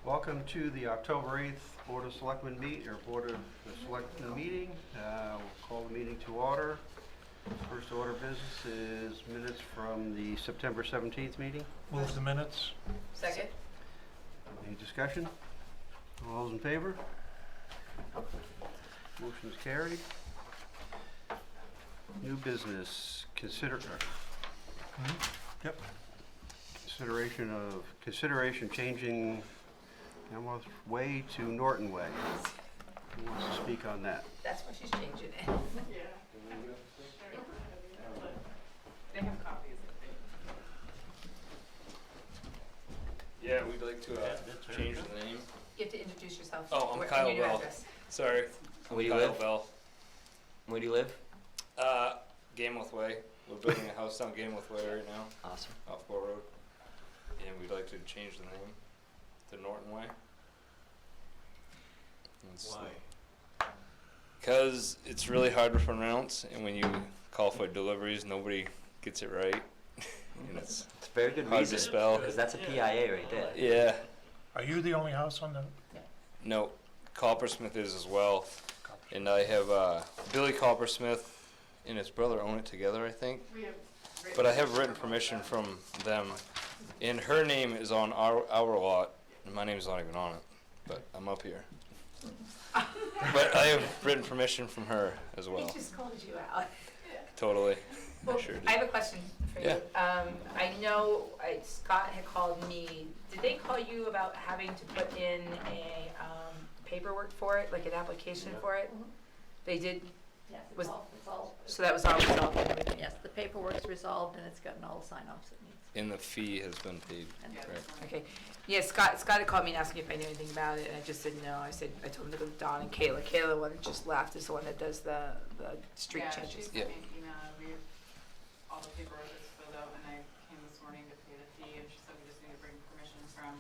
Welcome to the October 8th Board of Selectmen meeting. We'll call the meeting to order. First order of business is minutes from the September 17th meeting. Move the minutes. Second. Any discussion? All those in favor? Motion is carried. New business, Yep. consideration changing Amherst Way to Norton Way. Who wants to speak on that? That's why she's changing it. Yeah. They have copies, I think. Yeah, we'd like to change the name. You have to introduce yourself. Oh, I'm and Kyle your new Bell. address. Sorry. Where do you Kyle live? Bell. Where do you live? Gamewell Way. We're building a house on Gamewell Way right now, Awesome. off Bow Road. And we'd like to change the name to Norton Way. Why? Because it's really hard to pronounce, and when you call for deliveries, nobody gets it right. And it's It's a very good hard reason. to spell. Because that's a PIA right there. Yeah. Are you the only house on the? No, Coppersmith is as well. And I have Billy Coppersmith and his brother own it together, I think. We have But I have written permission from them, and her name is on our lot, and my name is not even on it, but I'm up here. But I have written permission from her as He well, just called you out. totally. Well, Sure did. I have a question for you. I know Scott had called me. Did they call you about having to put in a paperwork for it, like an application for it? They did? Yes, Was- it's all, So that was all resolved and everything? yes, the paperwork's resolved and it's gotten all the sign-offs it needs. And the fee has been paid, And Yeah, correct? Okay. Yeah, Scott had called me and asked me if I knew anything about it, and I just didn't know. I told him to go to Dawn and Kayla. Kayla, the one that just left, is the one that does the street Yeah, changes. she sent me an email, all the paperwork is filled out, and I came this morning to pay the fee, and she said we just need to bring permission from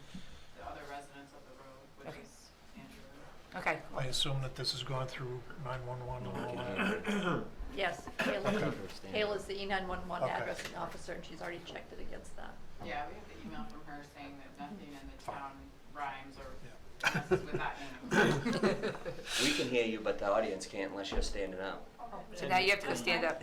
the other residents of the road, which Okay. is Andrew. Okay. I assume that this is going through 911 and all that. Yes, Kayla's the E911 Okay. addressing officer and she's already checked it against that. Yeah, we have the email from her saying that nothing in the town rhymes or messes with that name. We can hear you, but the audience can't unless you're standing up. So now you have to go stand up.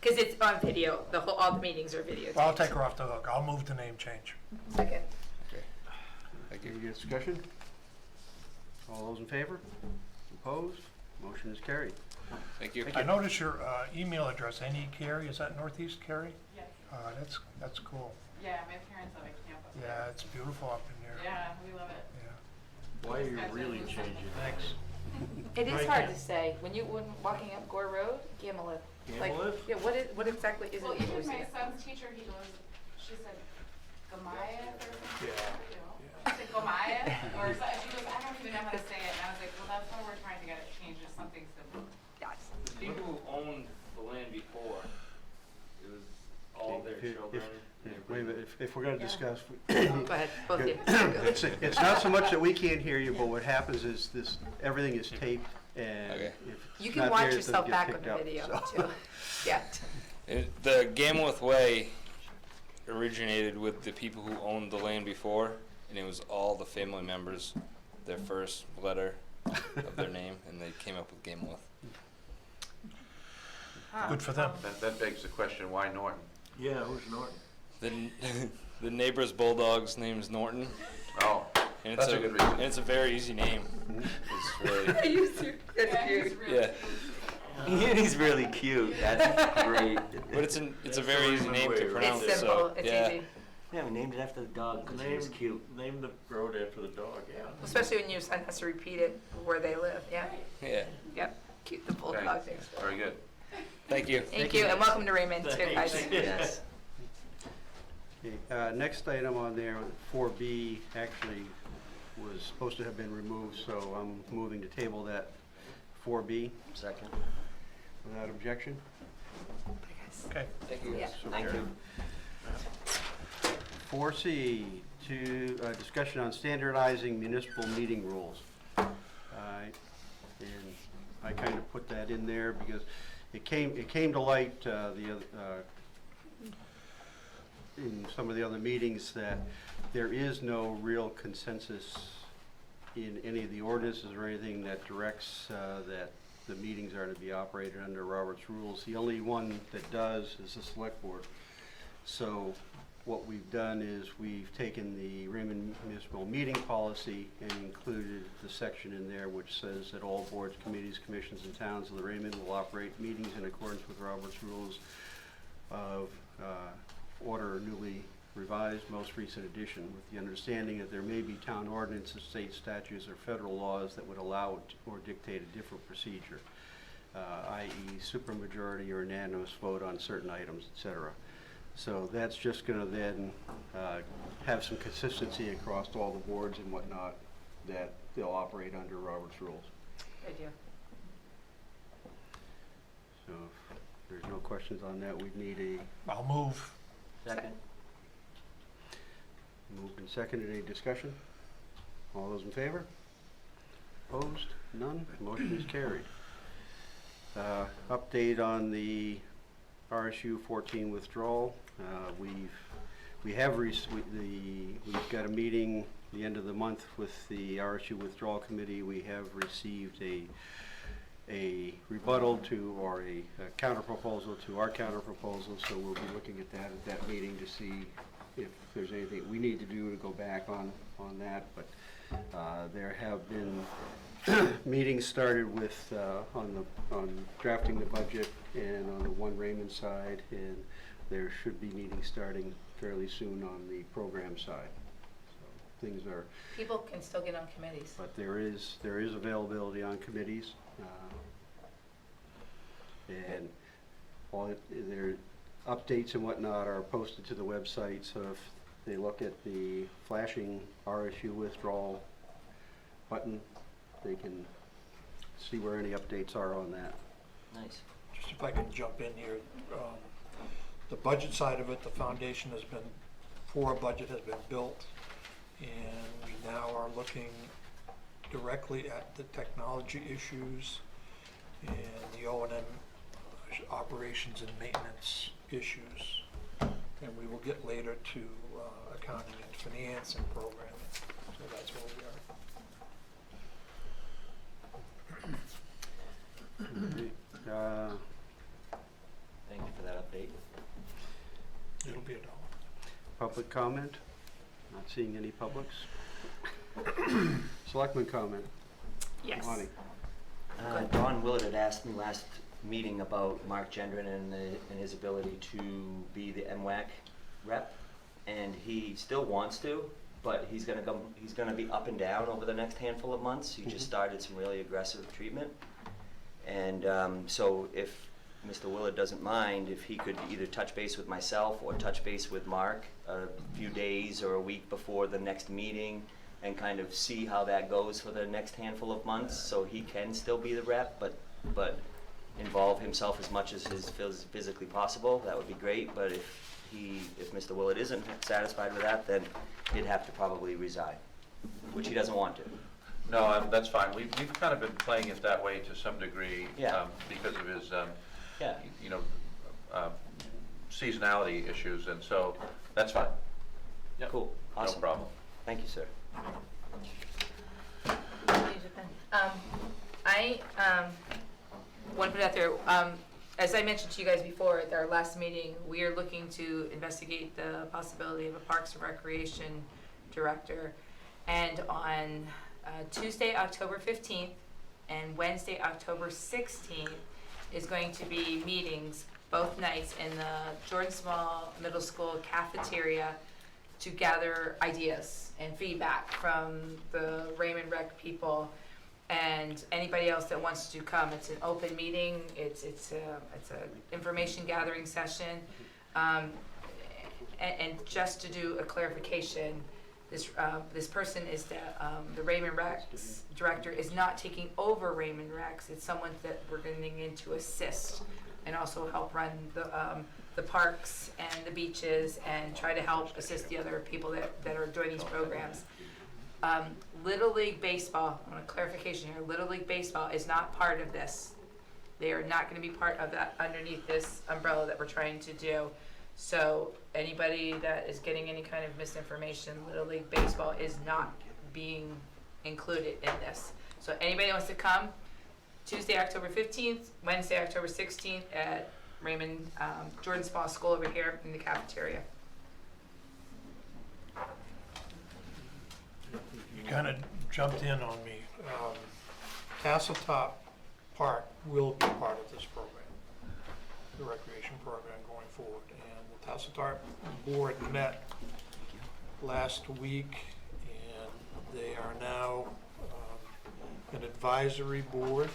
Because it's on video. All the meetings are videotaped. Well, I'll take her off the hook. I'll move the name change. Second. Thank Any you. discussion? All those in favor? Opposed? Motion is carried. Thank you. I notice your email address, Annie Carey, is that Northeast Carey? Yes. That's cool. Yeah, my parents have a camp up there. Yeah, it's beautiful up in there. Yeah, we love it. Yeah. Why are you really changing? Thanks. It is hard to say. When walking up Gore Road, Gamelith. Like, Gamelith? yeah, what exactly is Well, it? even my son's teacher, she said, Goliath or something. I said Goliath, or so, she goes, I don't even know how to say it. And I was like, well, that's why we're trying to get it changed to something simple. Yes. The people who owned the land before, it was all their children. Wait a minute, if we're going to discuss, Go ahead, both of you. it's not so much that we can't hear you, but what happens is everything is taped, and Okay. if You it's can not watch there, it yourself doesn't back get on picked the up, video so. too. Yeah. The Gamewell Way originated with the people who owned the land before, and it was all the family members, their first letter of their name, and they came up with Gamewell. Good for them. That begs the question, why Norton? Yeah, who's Norton? The neighbor's bulldog's name's Norton, Oh, and it's that's a good reason. and it's a very easy name. It's really, Are you serious? That's Yeah, cute. he's really yeah, He's really cute. That's great. but it's a very easy name to pronounce. It's simple. So It's yeah. easy. Yeah, we named it after the dog because he was cute. Name the road after the dog, yeah. Especially when your son has to repeat it where they live. Yeah. Yeah. Yep. Keep the bulldog Thanks. thing. Very good. Thank you. Thank you, and welcome to Raymond too, guys. Yes. Okay, next item on there, 4B, actually was supposed to have been removed, so I'm moving to table that 4B Second. without objection. Okay. Thank you. Yeah. So Thank carried. you. 4C, discussion on standardizing municipal meeting rules. And I kind of put that in there because it came to light in some of the other meetings that there is no real consensus in any of the ordinances or anything that directs that the meetings are to be operated under Robert's rules. The only one that does is the Select Board. So what we've done is we've taken the Raymond Municipal Meeting Policy and included the section in there which says that all boards, committees, commissions, and towns of the Raymond will operate meetings in accordance with Robert's rules of order newly revised, most recent edition, with the understanding that there may be town ordinances, state statutes, or federal laws that would allow or dictate a different procedure, i.e. supermajority or unanimous vote on certain items, etc. So that's just going to then have some consistency across all the boards and whatnot, that they'll operate under Robert's rules. Good idea. So if there's no questions on that, we'd need a I'll move. Second. moved and seconded. Any discussion? All those in favor? Opposed? None? Motion is carried. Update on the RSU 14 withdrawal. We've got a meeting the end of the month with the RSU withdrawal committee. We have received a rebuttal to, or a counter proposal to our counter proposal, so we'll be looking at that meeting to see if there's anything we need to do to go back on that. But there have been meetings started with on drafting the budget and on the One Raymond side, and there should be meetings starting fairly soon on the program side. So things are, People can still get on committees. but there is availability on committees, and all their updates and whatnot are posted to the website. So if they look at the flashing RSU withdrawal button, they can see where any updates are on that. Nice. Just if I can jump in here, the budget side of it, the foundation has been, for a budget has been built, and we now are looking directly at the technology issues and the O&M operations and maintenance issues. And we will get later to accounting and finance and programming. So that's where we are. Thank you for that update. It'll be $1. Public comment? Not seeing any publics. Selectman comment? Yes. Lonnie? Don Willett had asked me last meeting about Mark Gendron and his ability to be the MWAC rep, and he still wants to, but he's gonna be up and down over the next handful of months. He just started some really aggressive treatment, and so if Mr. Willett doesn't mind, if he could either touch base with myself or touch base with Mark a few days or a week before the next meeting and kind of see how that goes for the next handful of months, so he can still be the rep, but involve himself as much as is physically possible. That would be great. But if Mr. Willett isn't satisfied with that, then he'd have to probably resign, which he doesn't want to. No, that's fine. We've kind of been playing it that way to some degree, Yeah. because of his, Yeah. seasonality issues, and so that's fine. Yep. Cool. Awesome. No problem. Thank you, sir. I want to put it out there, as I mentioned to you guys before at our last meeting, we are looking to investigate the possibility of a Parks and Recreation director. And on Tuesday, October 15th and Wednesday, October 16th is going to be meetings both nights in the Jordan Small Middle School cafeteria to gather ideas and feedback from the Raymond Rec people and anybody else that wants to come. It's an open meeting. It's a information gathering session. And just to do a clarification, this person is the Raymond Rec's director is not taking over Raymond Rec's. It's someone that we're getting in to assist and also help run the parks and the beaches and try to help assist the other people that are doing these programs. Little League Baseball, I want a clarification here, Little League Baseball is not part of this. They are not going to be part of that underneath this umbrella that we're trying to do. So anybody that is getting any kind of misinformation, Little League Baseball is not being included in this. So anybody wants to come, Tuesday, October 15th, Wednesday, October 16th at Raymond Jordan Small School over here in the cafeteria. You kind of jumped in on me. Castletop Park will be part of this program, the recreation program going forward. And the Castletop board met last week, and they are now an advisory board.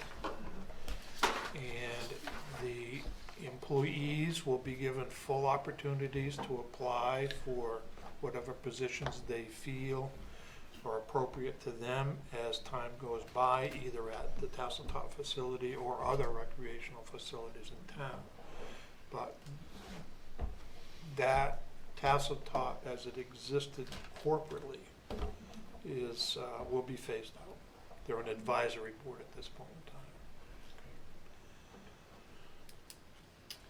And the employees will be given full opportunities to apply for whatever positions they feel are appropriate to them as time goes by, either at the Castletop facility or other recreational facilities in town. But that Castletop, as it existed corporately, is will be phased out. They're an advisory board at this point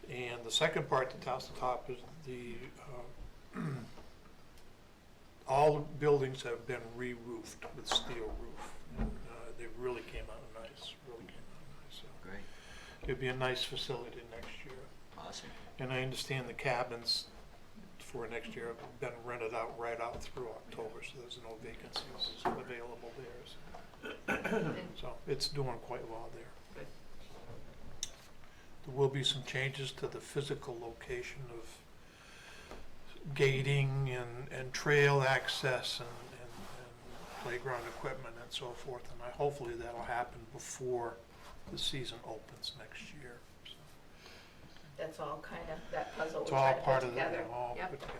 in time. And the second part to Castletop is the all the buildings have been re-roofed with steel roof. And, they really came out nice, So Great, it'll be a nice facility next year. awesome. And I understand the cabins for next year have been rented out right out through October, so there's no vacancies available there. So it's doing quite well there. Good. There will be some changes to the physical location of gating and trail access and playground equipment and so forth. And hopefully that'll happen before the season opens next year. So That's all kind of, that puzzle it's we're all trying to part put of together. it, all Yep. put together.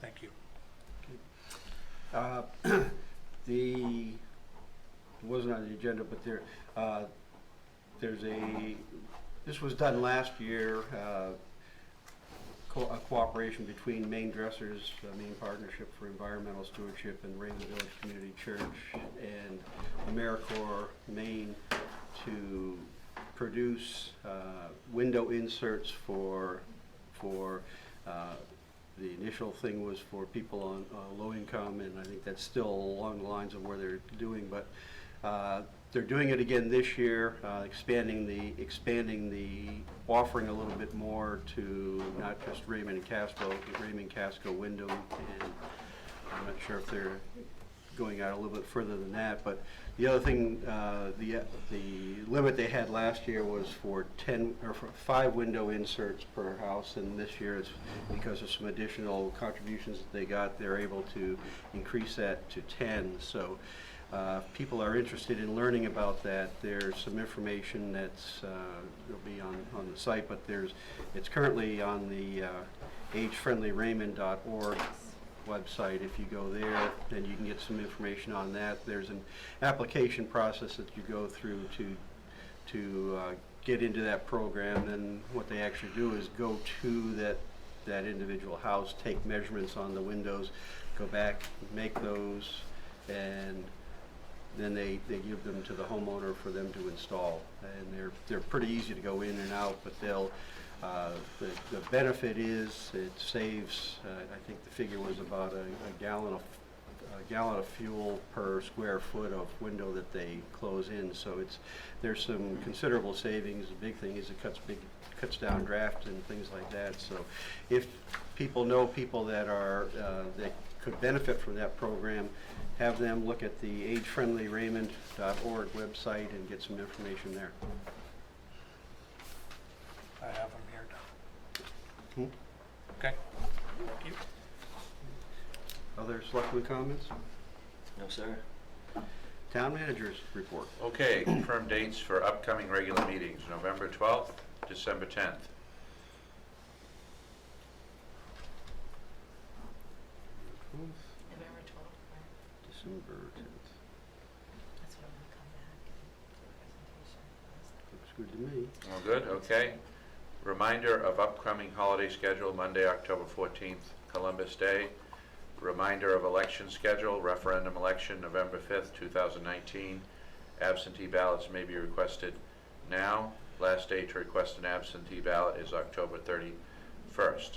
Thank you. The, it wasn't on the agenda, but there's this was done last year, a cooperation between Maine Dressers, Maine Partnership for Environmental Stewardship, and Raymond Village Community Church, and AmeriCorps Maine to produce window inserts for the initial thing was for people on low income, and I think that's still along the lines of where they're doing, but they're doing it again this year, expanding the offering a little bit more to not just Raymond and Casco, but Raymond Casco window, and I'm not sure if they're going out a little bit further than that. But the other thing, the limit they had last year was for 5 window inserts per house, and this year it's because of some additional contributions that they got, they're able to increase that to 10. So if people are interested in learning about that, there's some information that's will be on the site, but it's currently on the agefriendlyraymond.org website. If you go there, then you can get some information on that. There's an application process that you go through to get into that program. Then what they actually do is go to that individual house, take measurements on the windows, go back, make those, and then they give them to the homeowner for them to install. And they're pretty easy to go in and out, but they'll the benefit is it saves, I think the figure was about a gallon of fuel per square foot of window that they close in. So there's some considerable savings. The big thing is it cuts down draft and things like that. So if people know people that that could benefit from that program, have them look at the agefriendlyraymond.org website and get some information there. I have them here now. Okay. Thank you. Other selectmen comments? No, sir. Town managers report. Okay, confirm dates for upcoming regular meetings, November 12th, December 10th. November 12th, right? December 10th. That's when I'm gonna come back and do a presentation. Looks good to me. All good, okay. Reminder of upcoming holiday schedule, Monday, October 14th, Columbus Day. Reminder of election schedule, referendum election, November 5th, 2019. Absentee ballots may be requested now. Last day to request an absentee ballot is October 1st.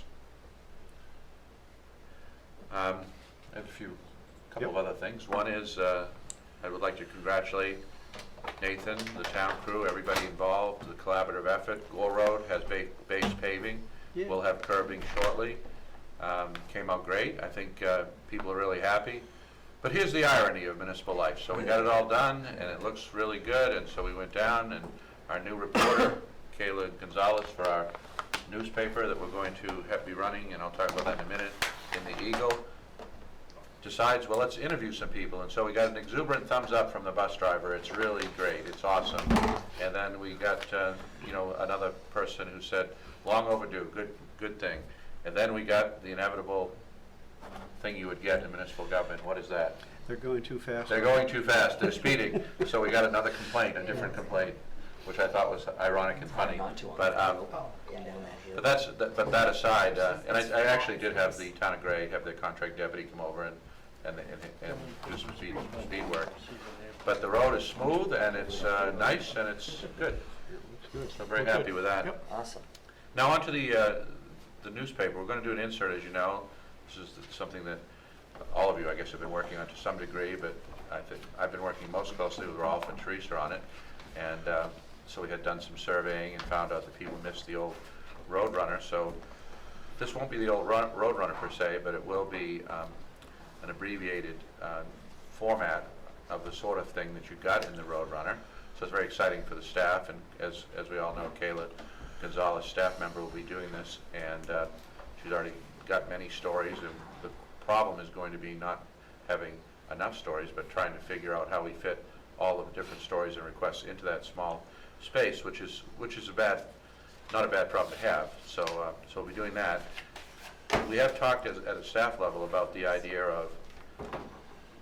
I have a couple of other things. One is I would like to congratulate Nathan, the town crew, everybody involved, the collaborative effort. Gore Road has base paving. Yeah. We'll have curbing shortly. Came out great. I think people are really happy. But here's the irony of municipal life. So we got it all done, and it looks really good, and so we went down, and our new reporter, Kayla Gonzalez, for our newspaper that we're going to be running, and I'll talk about that in a minute, in the Eagle, decides, well, let's interview some people. And so we got an exuberant thumbs up from the bus driver. It's really great. It's awesome. And then we got, another person who said, long overdue, good thing. And then we got the inevitable thing you would get in municipal government. What is that? They're going too fast. They're going too fast. They're speeding. So we got another complaint, a different complaint, which I thought was ironic and funny. But but that aside, and I actually did have the town of Gray have their contract deputy come over and do some speed work. But the road is smooth and it's nice and it's good. So very happy with that. Yep. Awesome. Now onto the newspaper. We're going to do an insert, as you know. This is something that all of you, I guess, have been working on to some degree, but I think I've been working most closely with Rolf and Teresa on it. And so we had done some surveying and found out that people missed the old Roadrunner. So this won't be the old Roadrunner per se, but it will be an abbreviated format of the sort of thing that you got in the Roadrunner. So it's very exciting for the staff, and as we all know, Kayla Gonzalez, staff member, will be doing this, and she's already got many stories, and the problem is going to be not having enough stories, but trying to figure out how we fit all of the different stories and requests into that small space, which is not a bad problem to have. So we'll be doing that. We have talked at a staff level about the idea of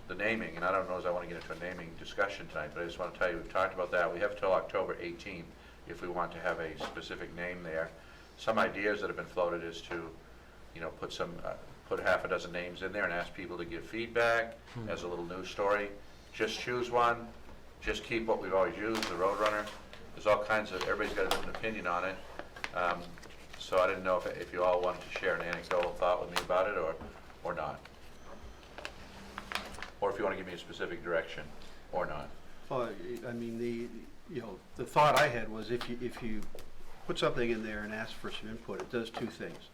the naming, and I don't know as I want to get into a naming discussion tonight, but I just want to tell you, we've talked about that. We have till October 18th if we want to have a specific name there. Some ideas that have been floated is to, put half a dozen names in there and ask people to give feedback as a little news story. Just choose one. Just keep what we've always used, the Roadrunner. There's all kinds of, everybody's got a different opinion on it. So I didn't know if you all wanted to share an anecdotal thought with me about it or not. Or if you want to give me a specific direction or not. Well, I mean, the thought I had was if you put something in there and ask for some input, it does two things.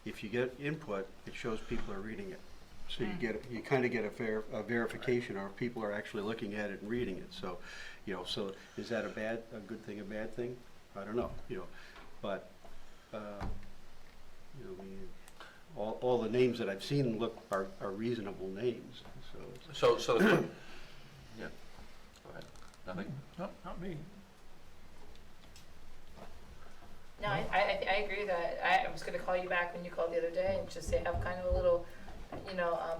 If you get input, it shows people are reading it. So you kind of get a verification, or people are actually looking at it and reading it. So, so is that a good thing, a bad thing? I don't know, but, all the names that I've seen are reasonable names, so. So yeah. Go ahead. Nothing? No, not me. No, I agree that, I was gonna call you back when you called the other day and just say, have kind of a little,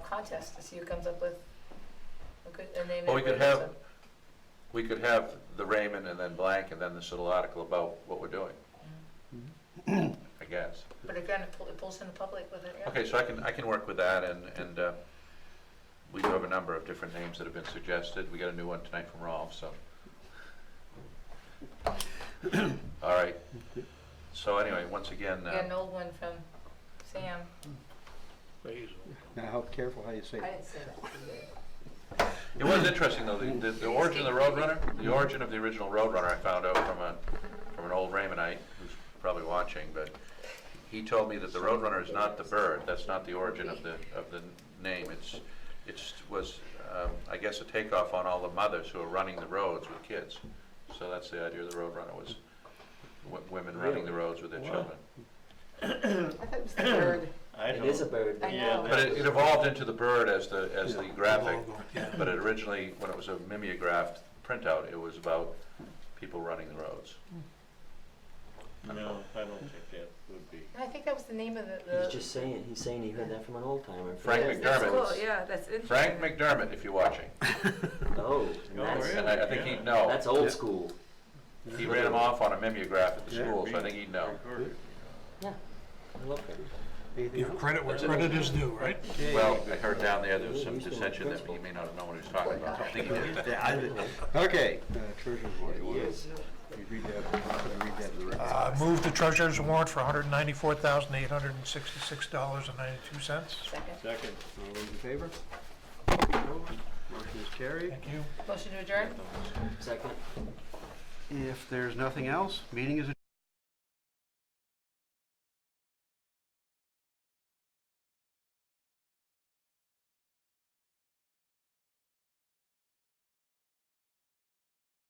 contest to see who comes up with a name. Well, that we could have the Raymond and then blank and then this little article about what we're doing. I guess. But again, it pulls in the public with it, yeah. Okay, so I can work with that, and we do have a number of different names that have been suggested. We got a new one tonight from Rolf, so. All right. So anyway, once again, We got an old one from Sam. Now, how careful how you say I it. didn't say that. it was interesting though, the origin of the Roadrunner, the origin of the original Roadrunner I found out from an old Raymondite who's probably watching, but he told me that the Roadrunner is not the bird. That's not the origin of the name. It was I guess a takeoff on all the mothers who are running the roads with kids. So that's the idea of the Roadrunner, was women running the roads with their children. I thought it was the bird. It is a bird. I know. But it evolved into the bird as the graphic. But it originally, when it was a mimeographed printout, it was about people running the roads. No, I don't think that would be. I think that was the name of the. He's saying he heard that from an old timer. Frank That's McDermott. cool, yeah, that's interesting. Frank McDermott, if you're watching. Oh, and Oh, that's, really? And I think he'd know. that's old school. He ran them off on a mimeograph at the Yeah. school, so I think he'd know. Yeah, I love it. Anything Give else? credit where credit is due, right? Well, I heard down there was some dissension that he may not have known what he was talking about. I think he did. Yeah, okay, treasurer's report. You read that, read read that in the record. Move the treasurer's warrant for $194,866.92. Second. Second. All those in favor? Opposed? Motion is carried. Thank you. Motion to adjourn? Second. If there's nothing else, meeting is adjourned.